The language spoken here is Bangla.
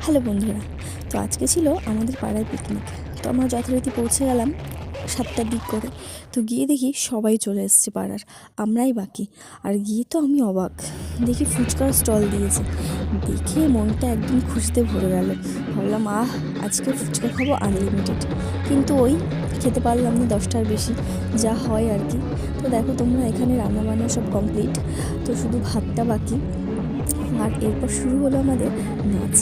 হ্যালো বন্ধুরা, তো আজকে ছিল আমাদের পাড়ায় পিকনিক। তো আমরা যথারীতি পৌঁছে গেলাম 7টার দিক করে। তো গিয়ে দেখি সবাই চলে এসছে পাড়ার, আমরাই বাকি। আর গিয়ে তো আমি অবাক, দেখি ফুচকার স্টল দিয়েছে। দেখে মনটা একদম খুশিতে ভরে গেল। ভাবলাম আজকে ফুচকা খাবো আনলিমিটেড। কিন্তু ওই খেতে পারলাম না 10টার বেশি, যা হয় আর কি। তো দেখো তোমরা, এখানে রান্নাবান্না সব কমপ্লিট, তো শুধু ভাতটা বাকি। আর এরপর শুরু হলো আমাদের নাচ।